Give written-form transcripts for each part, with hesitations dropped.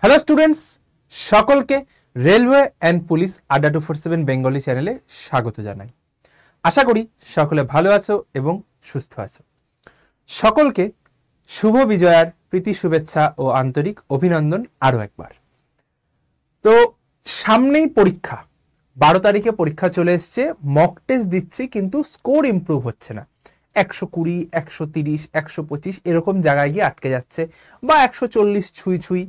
Hello students, সকলকে railway and police আড্ডা 247 Bengali চ্যানেলে স্বাগত জানাই। আশা করি সকলে ভালো আছো এবং সুস্থ আছো। সকলকে শুভ বিজয়ার প্রীতি শুভেচ্ছা ও আন্তরিক অভিনন্দন আরও একবার। তো সামনেই পরীক্ষা, 12 তারিখে পরীক্ষা চলে এসছে। মক টেস্ট দিচ্ছি কিন্তু স্কোর ইমপ্রুভ হচ্ছে না। 120, 130, 125 এরকম জায়গায় গিয়ে আটকে যাচ্ছে, বা 140 ছুঁই ছুঁই।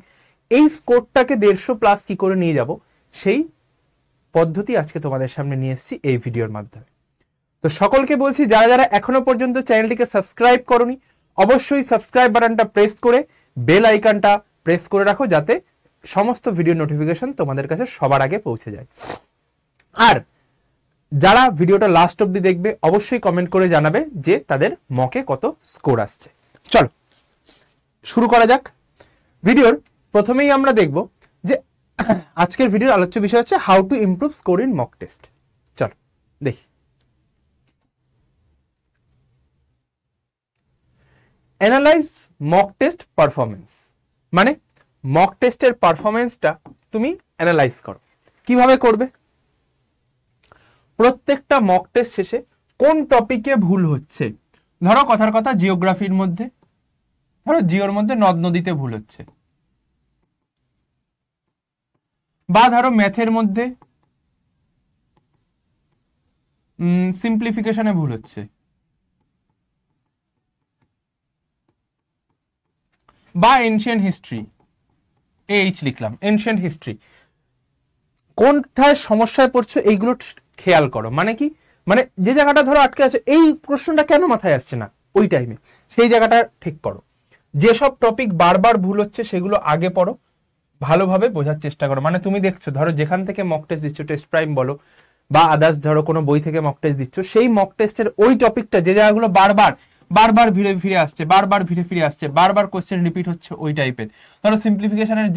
এই স্কোরটাকে 150+ কি করে নিয়ে যাব, সেই পদ্ধতি আজকে তোমাদের সামনে নিয়ে এসেছি এই ভিডিওর মাধ্যমে। তো সকলকে বলছি, যারা যারা এখনো পর্যন্ত চ্যানেলটিকে সাবস্ক্রাইব করোনি, অবশ্যই সাবস্ক্রাইব বাটনটা প্রেস করে বেল আইকনটা প্রেস করে রাখো, যাতে সমস্ত ভিডিও নোটিফিকেশন তোমাদের কাছে সবার আগে পৌঁছে যায়। আর যারা ভিডিওটা লাস্ট অবধি দেখবে, অবশ্যই কমেন্ট করে জানাবে যে তাদের মকে কত স্কোর আসছে। চলো শুরু করা যাক। ভিডিওর প্রথমেই আমরা দেখব যে আজকের ভিডিওর আলোচ্য বিষয় হচ্ছে how to improve score in mock test. চলো দেখি। অ্যানালাইজ মক টেস্ট পারফরমেন্স, মানে মক টেস্টের পারফরমেন্সটা তুমি অ্যানালাইজ করো। কিভাবে করবে? প্রত্যেকটা মক টেস্ট শেষে কোন টপিকে ভুল হচ্ছে, ধরো কথার কথা জিওগ্রাফির মধ্যে, ধরো জিওর মধ্যে নদ নদীতে ভুল হচ্ছে, বা ধরো ম্যাথের মধ্যে সিম্পলিফিকেশনে ভুল হচ্ছে, বা এনশিয়েন্ট হিস্ট্রি, এইচ লিখলাম, এনশিয়েন্ট হিস্ট্রি। কোনটায় সমস্যায় পড়ছো এইগুলো খেয়াল করো। মানে কি, মানে যে জায়গাটা ধরো আটকে আছে, এই প্রশ্নটা কেন মাথায় আসছে না ওই টাইমে, সেই জায়গাটা ঠিক করো। যেসব টপিক বারবার ভুল হচ্ছে সেগুলো আগে পড়ো, ভালোভাবে বোঝার চেষ্টা করো। মানে তুমি দেখছো, ধরো যেখান থেকে মক টেস্ট দিচ্ছ, টেস্ট প্রাইম বলো বা আদার্স, ধরো কোনো বই থেকে মক টেস্ট দিচ্ছ, সেই মক টেস্টের ওই টপিকটা যে জায়গাগুলো বারবার ফিরে আসছে, ফিরে আসছে, বারবার কোশ্চেন রিপিট হচ্ছে ওই টাইপের, ধরো সিম্পলিফিকেশনের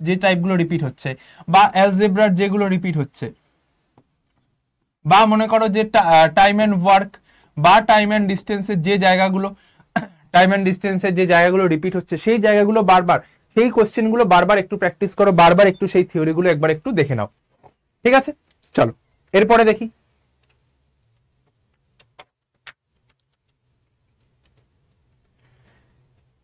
যে টাইপগুলো রিপিট হচ্ছে, বা অ্যালজেব্রার যেগুলো রিপিট হচ্ছে, বা মনে করো যে টাইম অ্যান্ড ওয়ার্ক বা টাইম অ্যান্ড ডিস্টেন্সের যে জায়গাগুলো রিপিট হচ্ছে, সেই জায়গাগুলো বারবার, সেই কোশ্চেনগুলো বারবার একটু প্র্যাকটিস করো, বারবার একটু সেই থিওরিগুলো একবার একটু দেখে নাও। ঠিক আছে, চলো এরপরে দেখি।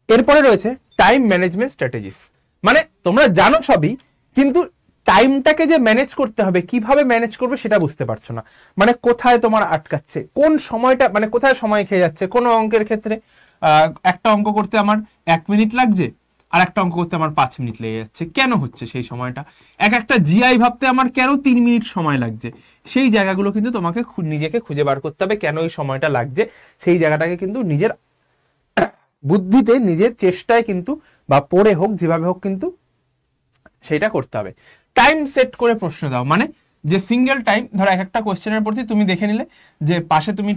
এরপরে রয়েছে টাইম ম্যানেজমেন্ট স্ট্র্যাটেজিস। মানে তোমরা জানো সবই, কিন্তু টাইমটাকে যে ম্যানেজ করতে হবে, কিভাবে ম্যানেজ করবে সেটা বুঝতে পারছো না। মানে কোথায় তোমার আটকাচ্ছে, কোন সময়টা, মানে কোথায় সময় খেয়ে যাচ্ছে। কোনো অঙ্কের ক্ষেত্রে একটা অঙ্ক করতে আমার 1 মিনিট লাগছে, আর একটা অঙ্ক করতে আমার 5 মিনিট লেগে যাচ্ছে। কেন হচ্ছে সেই সময়টা? একটা জিআই ভাবতে আমার কেন 3 মিনিট সময় লাগছে? সেই জায়গাগুলো কিন্তু তোমাকে নিজেকে খুঁজে বার করতে হবে, কেন এই সময়টা লাগছে। সেই জায়গাটাকে কিন্তু নিজের বুদ্ধিতে, নিজের চেষ্টায় কিন্তু, বা পড়ে হোক, যেভাবে হোক, কিন্তু সেটা করতে হবে। টাইম সেট করে প্রশ্ন দাও, মানে যে সিঙ্গেল টাইম, ধরো একটা কোশ্চেনের প্রতি তুমি দেখে নিলে যে পাশে তুমি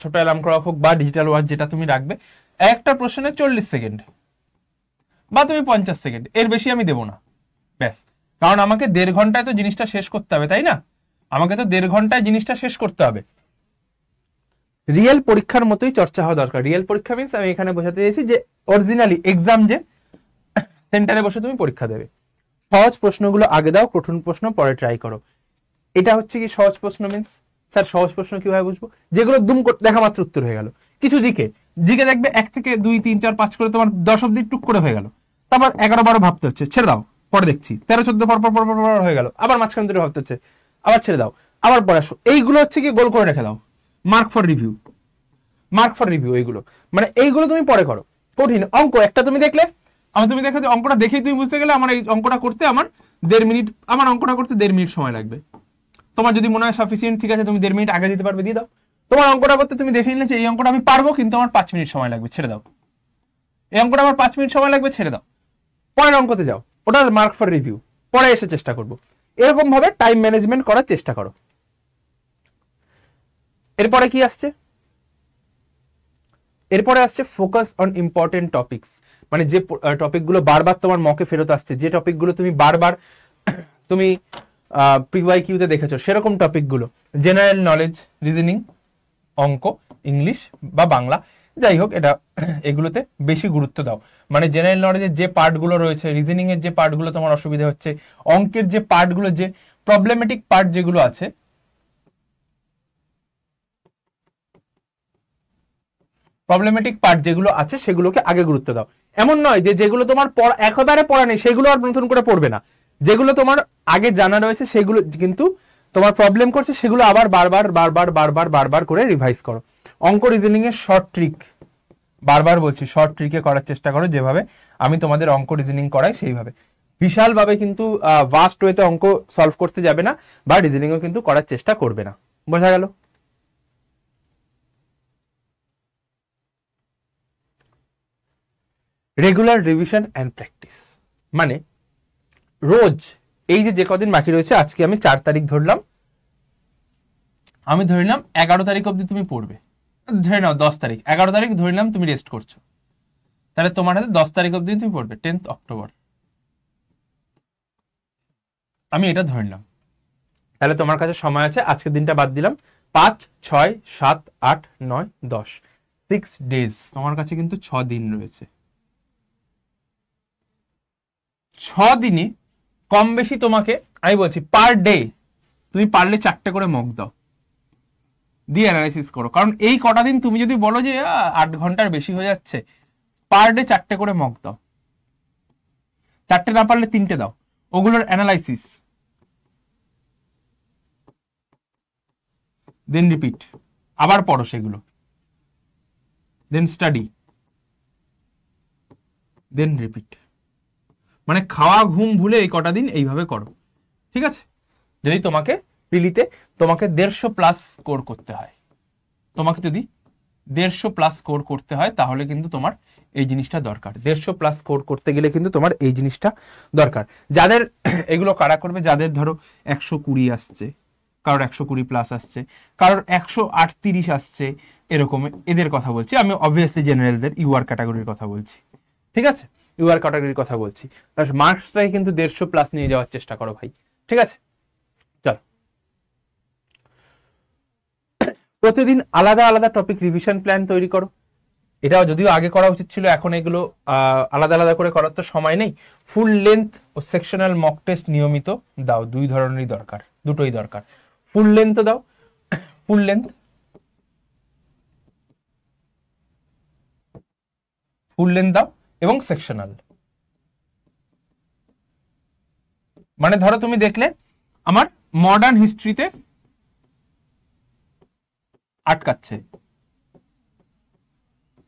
ছোট অ্যালার্ম ক্লক হোক বা ডিজিটাল ওয়াচ যেটা তুমি রাখবে, একটা প্রশ্নে 40 সেকেন্ড বা তুমি 50 সেকেন্ড, এর বেশি আমি দেবো না, ব্যাস। কারণ আমাকে 1.5 ঘন্টায় তো জিনিসটা শেষ করতে হবে, তাই না? আমাকে তো 1.5 ঘন্টায় জিনিসটা শেষ করতে হবে। রিয়েল পরীক্ষার মতোই চর্চা হওয়া দরকার। রিয়েল পরীক্ষা মিন্স আমি এখানে বোঝাতে চাইছি যে অরিজিনালি এক্সাম, যে সেন্টারে বসে তুমি পরীক্ষা দেবে। সহজ প্রশ্নগুলো আগে দাও, কঠিন প্রশ্ন পরে ট্রাই করো। এটা হচ্ছে কি সহজ প্রশ্ন মিন্স, স্যার সহজ প্রশ্ন কিভাবে বুঝবো? যেগুলো দুম দেখা মাত্র উত্তর হয়ে গেল। কিছু জিকে দেখবে 1 থেকে 2, 3, 4, 5 করে তোমার 10 অব্দি টুক করে হয়ে গেল, তারপর 11, 12 ভাবতে হচ্ছে, ছেড়ে দাও, পরে দেখছি। 13, 14 পর হয়ে গেল, আবার মাঝখান থেকে ভাবতে হচ্ছে, আবার ছেড়ে দাও, আবার পরে আসো। এইগুলো হচ্ছে কি গোল করে রেখে দাও, মার্ক ফর রিভিউ। এইগুলো মানে এইগুলো তুমি পরে করো। কঠিন অঙ্ক একটা তুমি দেখলে, তুমি দেখো যে অঙ্কটা দেখেই তুমি বুঝতে গেলে আমার এই অঙ্কটা করতে আমার 1.5 মিনিট, আমার অঙ্কটা করতে 1.5 মিনিট সময় লাগবে। তোমার যদি মনে হয় সাফিসিয়েন্ট, ঠিক আছে, তুমি 1.5 মিনিট আগে দিতে পারবে, দিয়ে দাও। তোমার অঙ্কটা করতে তুমি দেখে নিলে যে এই অঙ্কটা আমি পারবো, কিন্তু আমার 5 মিনিট সময় লাগবে, ছেড়ে দাও। এই অঙ্কটা আমার 5 মিনিট সময় লাগবে, ছেড়ে দাও, পরের অঙ্কতে যাও, ওটার মার্ক ফর রিভিউ, পরে এসে চেষ্টা করবো। এরকম ভাবে টাইম ম্যানেজমেন্ট করার চেষ্টা করো। এরপরে কি আসছে? এরপরে আসছে ফোকাস অন ইম্পর্টেন্ট টপিকস। মানে যে টপিকগুলো বারবার তোমার মকে ফেরত আসছে, যে টপিকগুলো তুমি বারবার তুমি প্রিওয়াইকিউতে দেখেছো, সেরকম টপিকগুলো, জেনারেল নলেজ, রিজনিং, অঙ্ক, ইংলিশ বা বাংলা, যাই হোক, এটা এগুলোতে বেশি গুরুত্ব দাও। মানে জেনারেল নলেজের যে পার্টগুলো রয়েছে, রিজনিং এর যে পার্টগুলো তোমার অসুবিধা হচ্ছে, অঙ্কের যে পার্টগুলো, যে প্রবলেমেটিক পার্ট যেগুলো আছে, প্রবলেমেটিক পার্ট যেগুলো আছে সেগুলোকে আগে গুরুত্ব দাও। এমন নয় যে যেগুলো তোমার একেবারে পড়া নেই সেগুলো আর নতুন করে পড়বে না, যেগুলো তোমার আগে জানা রয়েছে সেগুলো কিন্তু তোমার প্রবলেম করছে সেগুলো আবার বারবার বারবার বারবার বারবার করে রিভাইজ করো। অঙ্ক রিজনিং এর শর্ট ট্রিক, বারবার বলছি, শর্ট ট্রিকে করার চেষ্টা করো, যেভাবে আমি তোমাদের অঙ্ক রিজনিং করাই সেইভাবে। বিশালভাবে কিন্তু ভাস্ট ওয়েতে অঙ্ক সলভ করতে যাবে না, বা রিজনিংও কিন্তু করার চেষ্টা করবে না। বোঝা গেল? রেগুলার রিভিশন অ্যান্ড প্র্যাকটিস, মানে রোজ এই যে কদিন বাকি রয়েছে, আজকে আমি 4 তারিখ ধরলাম, আমি ধরে নিলাম 11 তারিখ অবধি তুমি পড়বে, ধরে নাও 10 তারিখ, 11 তারিখ ধরে নিলাম তুমি রেস্ট করছো, তাহলে তোমার হাতে 10 তারিখ অবধি তুমি পড়বে, 10th অক্টোবর, আমি এটা ধরে নিলাম। তাহলে তোমার কাছে সময় আছে, আজকের দিনটা বাদ দিলাম, 5, 6, 7, 8, 9, 10, 6 ডেজ, তোমার কাছে কিন্তু 6 দিন রয়েছে। 6 দিনে কম বেশি তোমাকে আমি বলছি পার ডে তুমি পারলে 4টে করে মক দাও, দিয়ে অ্যানালাইসিস করো। কারণ এই কটা দিন তুমি যদি বলো যে 8 ঘন্টার বেশি হয়ে যাচ্ছে, পার ডে 4টে করে মক দাও, 4টে না পারলে 3টে দাও, ওগুলোর অ্যানালাইসিস, দেন রিপিট, আবার পড়ো সেগুলো, দেন স্টাডি, দেন রিপিট। মানে খাওয়া ঘুম ভুলে এই কটা দিন এইভাবে করো, ঠিক আছে? যদি তোমাকে পিলিতে তোমাকে 150+ স্কোর করতে হয়, তোমাকে যদি 150+ স্কোর করতে হয়, তাহলে কিন্তু তোমার এই জিনিসটা দরকার। 150+ স্কোর করতে গেলে কিন্তু তোমার এই জিনিসটা দরকার। যাদের এগুলো কারা করবে, যাদের ধরো 120 আসছে, কারোর 120+ আসছে, কারোর 138 আসছে, এরকম এদের কথা বলছি আমি, অবভিয়াসলি জেনারেলদের ইউআর ক্যাটাগরির কথা বলছি, ঠিক আছে? ইউআর ক্যাটাগরির কথা বলছি। মার্কসটাই কিন্তু 150+ নিয়ে যাওয়ার চেষ্টা করো ভাই, ঠিক আছে? চলো, প্রতিদিন আলাদা আলাদা টপিক রিভিশন প্ল্যান তৈরি করো। এটা যদিও আগে করা উচিত ছিল, এখন এগুলো আলাদা আলাদা করে করার তো সময় নেই। ফুল লেন্থ ও সেকশনাল মক টেস্ট নিয়মিত দাও, দুই ধরনেরই দরকার, দুটোই দরকার। ফুল লেন্থ দাও, ফুল লেন্থ, ফুল লেন্থ দাও, এবং সেকশনাল। মানে ধরো তুমি দেখলে আমার মডার্ন হিস্ট্রিতে আটকাচ্ছে,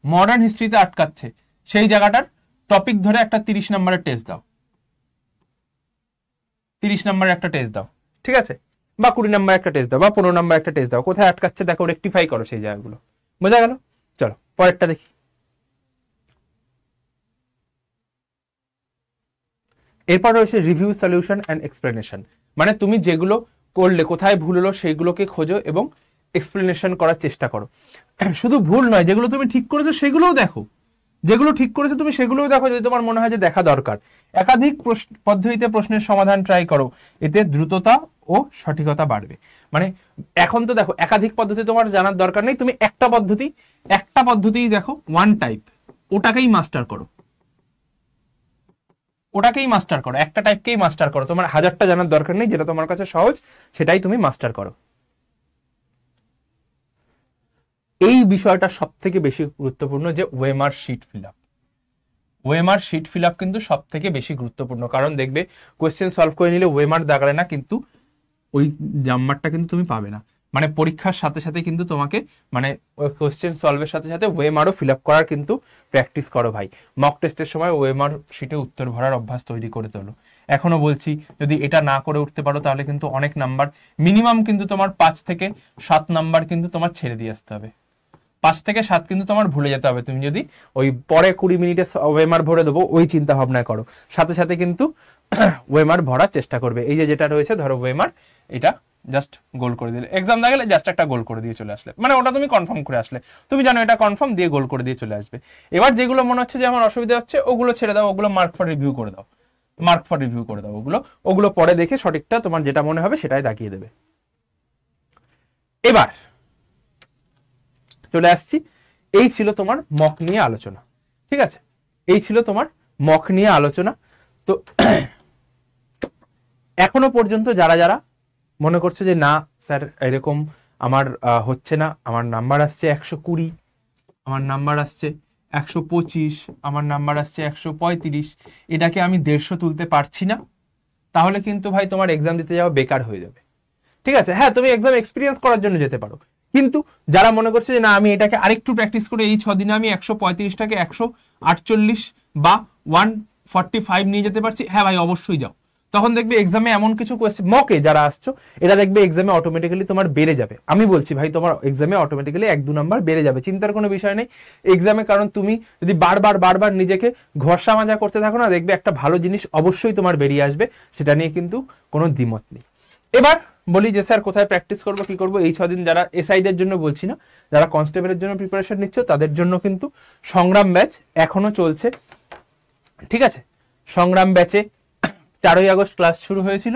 মডার্ন হিস্ট্রিতে আটকাচ্ছে, সেই জায়গাটার টপিক ধরে একটা 30 নম্বরের টেস্ট দাও, 30 নম্বরের একটা টেস্ট দাও, ঠিক আছে? বা 20 নম্বর একটা টেস্ট দাও, বা 15 নম্বর একটা টেস্ট দাও, কোথায় আটকাচ্ছে দেখো, রেকটিফাই করো সেই জায়গাগুলো। বোঝা গেল? চলো পরেরটা দেখি। এরপর রয়েছে রিভিউ, সলিউশন অ্যান্ড এক্সপ্লেনেশন। মানে তুমি যেগুলো করলে, কোথায় ভুল হলো সেগুলোকে খোঁজো এবং এক্সপ্লেনেশন করার চেষ্টা করো। শুধু ভুল নয়, যেগুলো তুমি ঠিক করেছো সেগুলোও দেখো, যেগুলো ঠিক করেছো তুমি সেগুলোও দেখো, যদি তোমার মনে হয় যে দেখা দরকার। একাধিক পদ্ধতিতে প্রশ্নের সমাধান ট্রাই করো, এতে দ্রুততা ও সঠিকতা বাড়বে। মানে এখন তো দেখো একাধিক পদ্ধতি তোমার জানার দরকার নেই, তুমি একটা পদ্ধতিই দেখো, ওয়ান টাইপ, ওটাকেই মাস্টার করো, ওটাকেই মাস্টার করো, একটা টাইপকেই মাস্টার করো, তোমার 1000টা জানার দরকার নেই, যেটা তোমার কাছে সহজ সেটাই তুমি মাস্টার করো। এই বিষয়টা সব থেকে বেশি গুরুত্বপূর্ণ, যে OMR sheet fill up. OMR sheet fill up কিন্তু সব থেকে বেশি গুরুত্বপূর্ণ, কারণ দেখবে কোয়েশ্চেন সলভ করে নিলে ওএমআর দাগালে না, কিন্তু ওই নাম্বারটা কিন্তু তুমি পাবে না। মানে পরীক্ষার সাথে সাথে কিন্তু তোমাকে, মানে কোয়েশ্চেন সলভের সাথে সাথে ওএমআরও ফিল আপ করার কিন্তু প্র্যাকটিস করো ভাই। মক টেস্টের সময় ওএমআর শিটে উত্তর ভরার অভ্যাস তৈরি করে তোলো। এখনো বলছি, যদি এটা না করে উঠতে পারো তাহলে কিন্তু অনেক নাম্বার, মিনিমাম কিন্তু তোমার 5 থেকে 7 নাম্বার কিন্তু তোমার ছেড়ে দিয়ে আসতে হবে। 5 থেকে 7 কিন্তু তোমার ভুলে যেতে হবে। তুমি যদি ওই পরে 20 মিনিটে ওএমআর ভরে দেবো ওই চিন্তা ভাবনা করো, সাথে সাথে কিন্তু ওএমআর ভরার চেষ্টা করবে। এই যে যেটা রয়েছে ধরো ওএমআর, এটা জাস্ট গোল করে দিলে, এক্সাম না গেলে জাস্ট একটা গোল করে দিয়ে চলে আসলে, মানে ওটা তুমি কনফার্ম করে আসলে, তুমি জানো এটা কনফার্ম, দিয়ে গোল করে দিয়ে চলে আসবে। এবার যেগুলো মনে হচ্ছে যে আমার অসুবিধা হচ্ছে ওগুলো ছেড়ে দাও, ওগুলো মার্ক ফর রিভিউ করে দাও, মার্ক ফর রিভিউ করে দাও, ওগুলো পরে দেখে সঠিকটা তোমার যেটা মনে হবে সেটাই দেখিয়ে দেবে। এবার চলে আসছি এই ছিল তোমার মক নিয়ে আলোচনা। ঠিক আছে, এই ছিল তোমার মক নিয়ে আলোচনা। তো এখনো পর্যন্ত যারা যারা মনে করছে যে না স্যার এরকম আমার হচ্ছে না, আমার নাম্বার আসছে 120, আমার নাম্বার আসছে 125, আমার নাম্বার আসছে 135, এটাকে আমি 150 তুলতে পারছি না, তাহলে কিন্তু ভাই তোমার এক্সাম দিতে যাওয়া বেকার হয়ে যাবে। ঠিক আছে, হ্যাঁ তুমি এক্সাম এক্সপিরিয়েন্স করার জন্য যেতে পারো, কিন্তু যারা মনে করছে যে না আমি এটাকে আরেকটু প্র্যাকটিস করে এই 6 দিনে আমি 135টাকে 148 বা 145 নিয়ে যেতে পারছি, হ্যাঁ ভাই অবশ্যই যাও। তখন দেখবে এক্সামে এমন কিছু কোয়েশ্চেন, মকে যারা আসছো এটা দেখবে এক্সামে অটোমেটিক্যালি তোমার বেড়ে যাবে। আমি বলছি ভাই তোমার এক্সামে অটোমেটিক্যালি 1-2 নাম্বার বেড়ে যাবে, চিন্তার কোনো বিষয় নেই এক্সামে। কারণ তুমি যদি বারবার নিজেকে ঘষা মাজা করতে থাকো না, দেখবে একটা ভালো জিনিস অবশ্যই তোমার বেরিয়ে আসবে, সেটা নিয়ে কিন্তু কোনো দ্বিমত নেই। এবার বলি যে স্যার কোথায় প্র্যাকটিস করবো, কি করবো? এই 6 দিন যারা এসআইদের জন্য বলছি না, যারা কনস্টেবলের জন্য প্রিপারেশন নিচ্ছ তাদের জন্য কিন্তু সংগ্রাম ব্যাচ এখনো চলছে। ঠিক আছে, সংগ্রাম ব্যাচে 4ই আগস্ট ক্লাস শুরু হয়েছিল,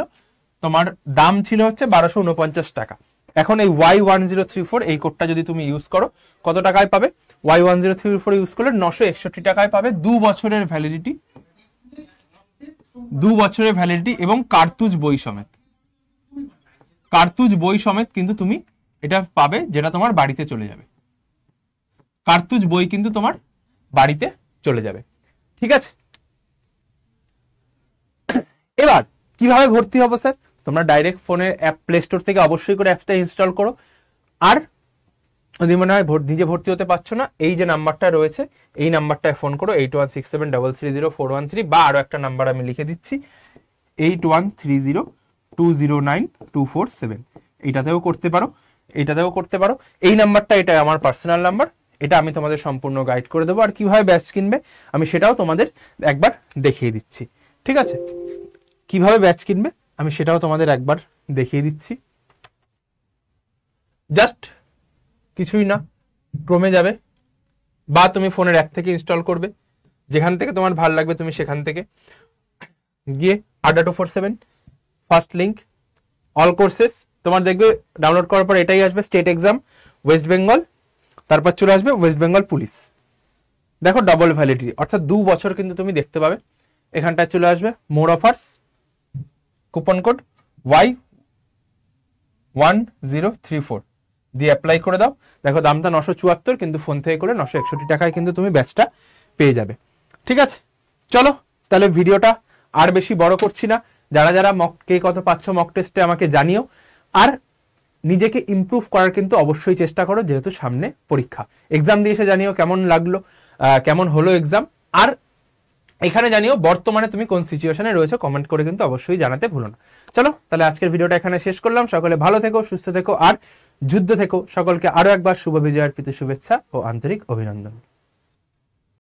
তোমার দাম ছিল হচ্ছে 1249 টাকা। এখন এই Y1034 এই কোডটা যদি তুমি ইউজ করো কত টাকায় পাবে? Y1034 ইউজ করলে 961 টাকায় পাবে, 2 বছরের ভ্যালিডিটি, 2 বছরের ভ্যালিডিটি এবং কার্তুজ বই সমেত, কার্তুজ বই সমেত কিন্তু তুমি এটা পাবে, যেটা তোমার বাড়িতে চলে যাবে। কার্তুজ বই কিন্তু তোমার বাড়িতে চলে যাবে। ঠিক আছে, এবার কিভাবে ভর্তি হবো স্যার? তোমরা ডাইরেক্ট ফোনের অ্যাপ প্লে স্টোর থেকে অবশ্যই করে অ্যাপটা ইনস্টল করো। আর যদি মনে হয় নিজে ভর্তি হতে পারছো না, এই যে নাম্বারটা রয়েছে এই নাম্বারটায় ফোন করো, 8167330413, বা আরো একটা নাম্বার আমি লিখে দিচ্ছি 8130209247, এইটাতেও করতে পারো, এইটাতেও করতে পারো। এই নাম্বারটা, এটা আমার পার্সোনাল নাম্বার, এটা আমি তোমাদের সম্পূর্ণ গাইড করে দেবো। আর কিভাবে ব্যাচ কিনবে আমি সেটাও তোমাদের একবার দেখিয়ে দিচ্ছি। ঠিক আছে, কিভাবে ব্যাচ কিনবে আমি সেটাও তোমাদের একবার দেখিয়ে দিচ্ছি। জাস্ট কিছুই না, ক্রোমে যাবে বা তুমি ফোনের অ্যাপ থেকে ইনস্টল করবে, যেখান থেকে তোমার ভালো লাগবে তুমি সেখান থেকে গিয়ে ADDA247 first link all courses, তোমার দেখবে ডাউনলোড করার পর এটাই আসবে, স্টেট এক্সাম ওয়েস্ট বেঙ্গল, তারপর চলে আসবে ওয়েস্ট বেঙ্গল পুলিশ। দেখো ডাবল ভ্যালিডিটি, অর্থাৎ 2 বছর কিন্তু তুমি দেখতে পাবে। এখানটায় চলে আসবে মোর অফার্স, কুপন কোড Y1034 দিয়ে অ্যাপ্লাই করে দাও। দেখো দামটা 974, কিন্তু ফোন থেকে করে 961 টাকায় কিন্তু তুমি ব্যাচটা পেয়ে যাবে। ঠিক আছে, চলো তাহলে ভিডিওটা আর বেশি বড় করছি না। যারা যারা কে কত পাচ্ছ মক টেস্টে আমাকে জানিও, আর নিজেকে ইমপ্রুভ করার কিন্তু অবশ্যই চেষ্টা করো, যেহেতু সামনে পরীক্ষা। এক্সাম দিয়ে এসে জানিও কেমন লাগলো, কেমন হলো এক্সাম, আর এখানে জানিও বর্তমানে তুমি কোন সিচুয়েশনে রয়েছে, কমেন্ট করে কিন্তু অবশ্যই জানাতে ভুলো না। চলো তাহলে আজকের ভিডিওটা এখানে শেষ করলাম। সকলে ভালো থেকো, সুস্থ থেকো আর যুদ্ধ থেকো। সকলকে আরো একবার শুভ বিজয়ের প্রীতি শুভেচ্ছা ও আন্তরিক অভিনন্দন।